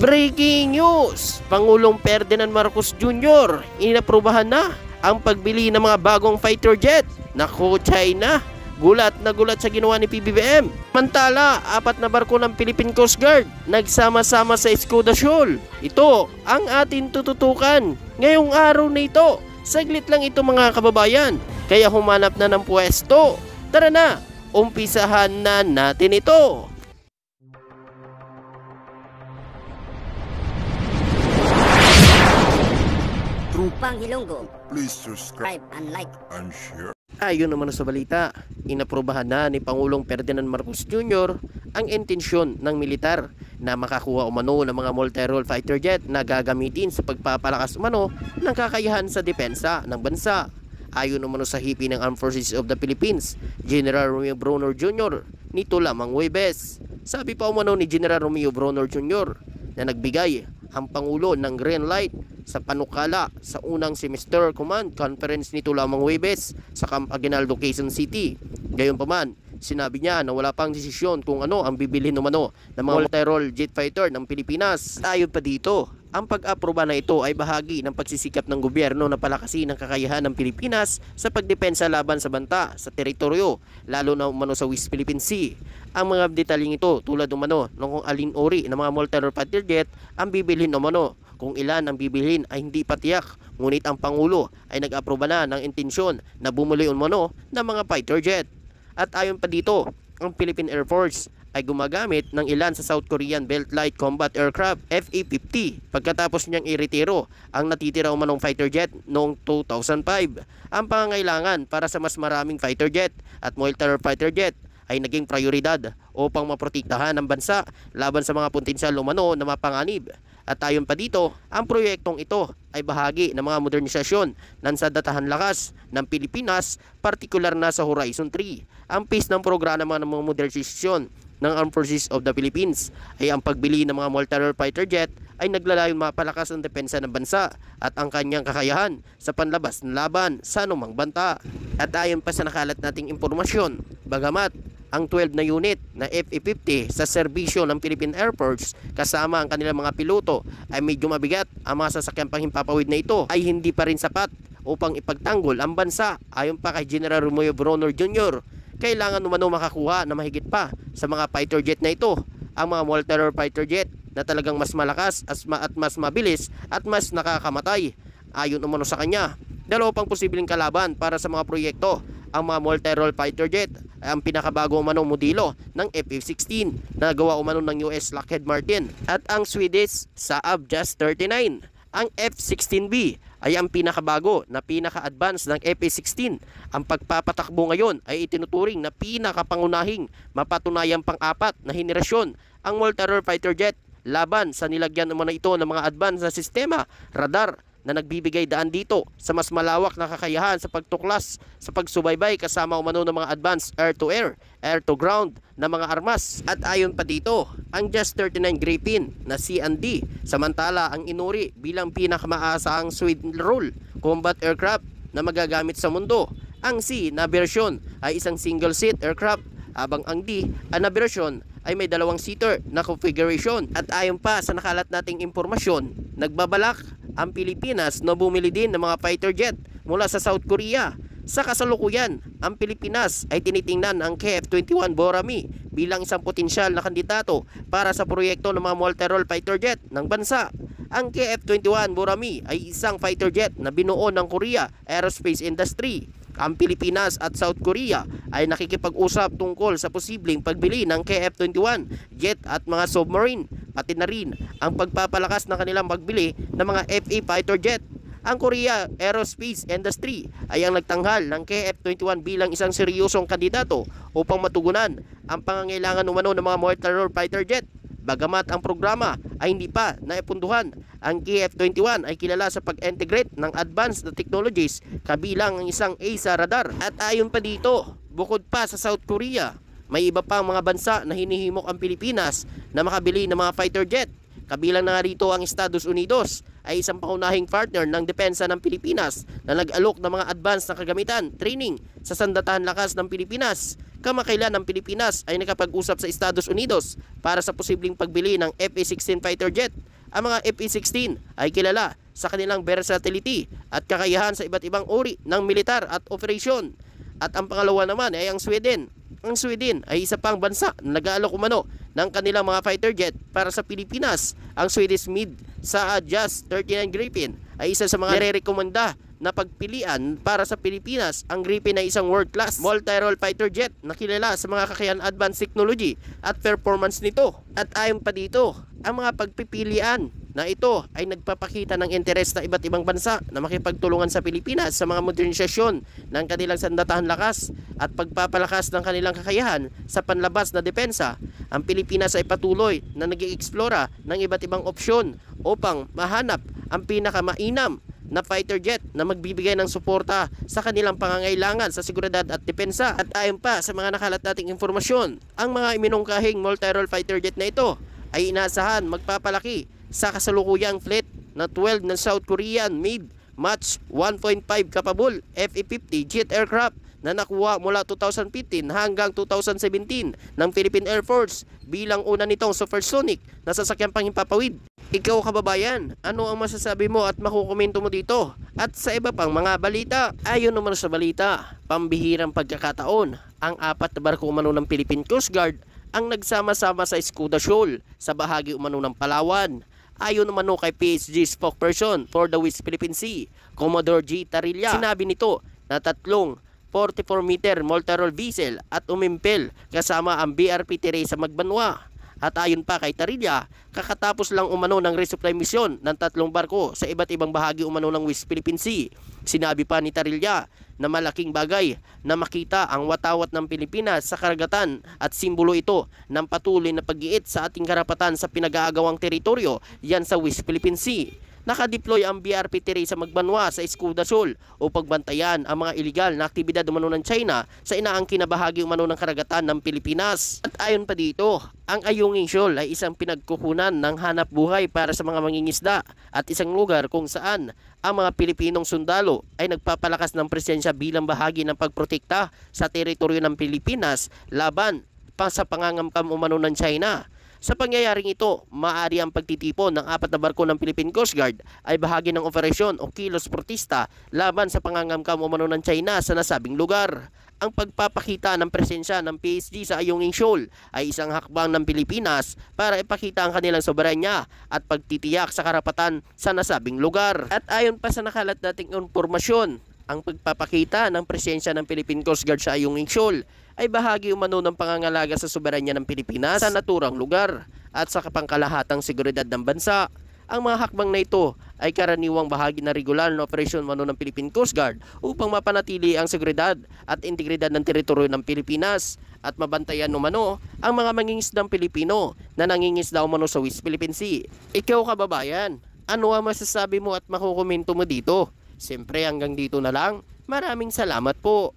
Breaking news! Pangulong Ferdinand Marcos Jr. inaprubahan na ang pagbili ng mga bagong fighter jet. Naku, China! Gulat na gulat sa ginawa ni PBBM. Mantala, 4 na barko ng Philippine Coast Guard nagsama-sama sa Escuda Shoal. Ito ang atin tututukan ngayong araw na ito. Saglit lang ito mga kababayan, kaya humanap na ng pwesto. Tara na, umpisahan na natin ito. Trupang Ilonggo, Please subscribe and like. and share. Ayon naman sa balita, inaprubahan na ni Pangulong Ferdinand Marcos Jr. ang intensyon ng militar na makakuha umano ng mga multi-role fighter jet na gagamitin sa pagpapalakas umano ng kakayahan sa depensa ng bansa. Ayon naman sa hipi ng Armed Forces of the Philippines, General Romeo Bronner Jr. nito lamang Huwebes. Sabi pa umano ni General Romeo Bronner Jr. na nagbigay ang Pangulo ng green light sa panukala sa unang semester command conference nito lamang Huwebes sa Camp Aguinaldo, Quezon City. Gayunpaman, sinabi niya na wala pang desisyon kung ano ang bibilhin umano ng mga multi-role jet fighter ng Pilipinas. Ayon pa dito, ang pag-aproba na ito ay bahagi ng pagsisikap ng gobyerno na palakasin ang kakayahan ng Pilipinas sa pagdepensa laban sa banta sa teritoryo, lalo na umano sa West Philippine Sea. Ang mga detalyeng ito tulad umano ng kung alin uri ng mga multi-role fighter jet ang bibilhin umano. Kung ilan ang bibilhin ay hindi pa tiyak, ngunit ang Pangulo ay nag-aproba na ng intensyon na bumuli umano ng mga fighter jet. At ayon pa dito, ang Philippine Air Force ay gumagamit ng ilan sa South Korean Belt Light Combat Aircraft FA-50 pagkatapos niyang iretiro ang natitira umanong fighter jet noong 2005. Ang pangangailangan para sa mas maraming fighter jet at multi-role fighter jet ay naging prioridad upang maprotektahan ang bansa laban sa mga potensyal umano na mapanganib. At ayon pa dito, ang proyektong ito ay bahagi ng mga modernisasyon ng sandatahan lakas ng Pilipinas, partikular na sa Horizon 3. Ang piece ng programa ng mga modernisasyon ng Armed Forces of the Philippines ay ang pagbili ng mga multi-role fighter jet ay naglalayong mapalakas ang depensa ng bansa at ang kanyang kakayahan sa panlabas ng laban sa anumang banta. At ayon pa sa nakalat nating impormasyon, bagamat ang 12 na unit na FA-50 sa serbisyo ng Philippine Air Force kasama ang kanilang mga piloto ay medyo mabigat, ang mga sasakyang panghimpapawid na ito ay hindi pa rin sapat upang ipagtanggol ang bansa. Ayon pa kay General Romeo Bronner Jr., kailangan umano makakuha na mahigit pa sa mga fighter jet na ito, ang mga multi-role fighter jet na talagang mas malakas at mas mabilis at mas nakakamatay. Ayon umano sa kanya, dalawa pang posibleng kalaban para sa mga proyekto. Ang mga multi-role fighter jet ay ang pinakabago umanong modelo ng FA-16 na gawa umano ng US Lockheed Martin at ang Swedish Saab JAS 39. Ang F-16B ay ang pinakabago na pinaka-advanced ng FA-16. Ang pagpapatakbo ngayon ay itinuturing na pinakapangunahing mapatunayang pang-apat na henerasyon ang multi-role fighter jet laban sa nilagyan umano ito ng mga advanced na sistema radar na nagbibigay daan dito sa mas malawak na kakayahan sa pagtuklas sa pagsubaybay kasama umano ng mga advanced air-to-air, air-to-ground na mga armas. At ayon pa dito, ang JAS 39 Gripen na C&D samantala ang inuri bilang pinakamaasahang Sweden role combat aircraft na magagamit sa mundo. Ang C na bersyon ay isang single-seat aircraft habang ang D na bersyon ay may 2-seater na configuration. At ayon pa sa nakalat nating impormasyon, nagbabalak ang Pilipinas na bumili din ng mga fighter jet mula sa South Korea. Sa kasalukuyan, ang Pilipinas ay tinitingnan ang KF-21 Borami bilang isang potensyal na kandidato para sa proyekto ng mga multi-role fighter jet ng bansa. Ang KF-21 Borami ay isang fighter jet na binuo ng Korea Aerospace Industry. Ang Pilipinas at South Korea ay nakikipag-usap tungkol sa posibleng pagbili ng KF-21 jet at mga submarine, pati na rin ang pagpapalakas ng kanilang pagbili ng mga FA fighter jet. Ang Korea Aerospace Industry ay ang nagtanghal ng KF-21 bilang isang seryosong kandidato upang matugunan ang pangangailangan umano ng mga multi-role fighter jet. Bagamat ang programa ay hindi pa naipunduhan, ang KF-21 ay kilala sa pag-integrate ng advanced na technologies kabilang ang isang AESA radar. At ayon pa dito, bukod pa sa South Korea, may iba pang mga bansa na hinihimok ang Pilipinas na makabili ng mga fighter jet. Kabilang na nga rito ang Estados Unidos ay isang pangunahing partner ng depensa ng Pilipinas na nag-alok ng mga advanced na kagamitan, training sa sandatahan lakas ng Pilipinas. Kamakailan ang Pilipinas ay nakapag-usap sa Estados Unidos para sa posibleng pagbili ng FA-16 fighter jet. Ang mga FE-16 ay kilala sa kanilang versatility at kakayahan sa iba't ibang uri ng militar at operasyon. At ang pangalawa naman ay ang Sweden. Ang Sweden ay isa pang bansa na nag-aalok umano ng kanilang mga fighter jet para sa Pilipinas. Ang Swedish Mid sa JAS 39 Gripen ay isa sa mga nire-rekomenda na pagpilian para sa Pilipinas. Ang Gripen ay isang world-class multi-role fighter jet na kilala sa mga kakayahan, advanced technology at performance nito. At ayon pa dito, ang mga pagpipilian na ito ay nagpapakita ng interes na iba't ibang bansa na makipagtulungan sa Pilipinas sa mga modernisasyon ng kanilang sandatahan lakas at pagpapalakas ng kanilang kakayahan sa panlabas na depensa. Ang Pilipinas ay patuloy na nag-i-explora ng iba't ibang opsyon upang mahanap ang pinakamainam na fighter jet na magbibigay ng suporta sa kanilang pangangailangan sa seguridad at depensa. At ayon pa sa mga nakalat nating informasyon, ang mga iminungkahing multi-role fighter jet na ito ay inaasahan magpapalaki sa kasalukuyang fleet na 12 ng South Korean made Mach 1.5 capable FE-50 jet aircraft na nakuha mula 2015 hanggang 2017 ng Philippine Air Force bilang una nitong supersonic na sasakyang panghimpapawid. Ikaw kababayan, ano ang masasabi mo at makukomento mo dito? At sa iba pang mga balita, ayon naman sa balita, pambihirang pagkakataon, ang 4 na barko umano ng Philippine Coast Guard ang nagsama-sama sa Escuda Shoal sa bahagi umano ng Palawan. Ayon naman kay PSG spokesperson for the West Philippine Sea, Commodore G. Tarilla, sinabi nito na 3 44-meter multi-role vessel at umimpel kasama ang BRP Teresa Magbanwa. At ayon pa kay Tarilla, kakatapos lang umano ng resupply mission ng 3 barko sa iba't ibang bahagi umano ng West Philippine Sea. Sinabi pa ni Tarilla na malaking bagay na makita ang watawat ng Pilipinas sa karagatan at simbolo ito ng patuloy na pag-iit sa ating karapatan sa pinag-aagawang teritoryo yan sa West Philippine Sea. Nakadeploy ang BRP Teresa Magbanwa sa Escuda Shoal upang bantayan ang mga iligal na aktibidad umano ng China sa inaangkin na bahagi umano ng karagatan ng Pilipinas. At ayon pa dito, ang Ayungin Shoal ay isang pinagkukunan ng hanap buhay para sa mga mangingisda at isang lugar kung saan ang mga Pilipinong sundalo ay nagpapalakas ng presensya bilang bahagi ng pagprotekta sa teritoryo ng Pilipinas laban pa sa pangangamkam umano ng China. Sa pangyayaring ito, maaari ang pagtitipon ng 4 na barko ng Philippine Coast Guard ay bahagi ng operasyon o kilos protesta laban sa pangangamkam umano ng China sa nasabing lugar. Ang pagpapakita ng presensya ng PSG sa Ayungin Shoal ay isang hakbang ng Pilipinas para ipakita ang kanilang soberanya at pagtitiyak sa karapatan sa nasabing lugar. At ayon pa sa nakalat nating impormasyon, ang pagpapakita ng presensya ng Philippine Coast Guard sa Ayungin Shoal ay bahagi umano ng pangangalaga sa soberanya ng Pilipinas sa naturang lugar at sa kapangkalahatang seguridad ng bansa. Ang mga hakbang na ito ay karaniwang bahagi na regular na operasyon umano ng Philippine Coast Guard upang mapanatili ang seguridad at integridad ng teritoryo ng Pilipinas at mabantayan umano ang mga mangingisdang Pilipino na nangingisda umano sa West Philippine Sea. Ikaw kababayan, ano ang masasabi mo at makukomento mo dito? Siyempre hanggang dito na lang. Maraming salamat po.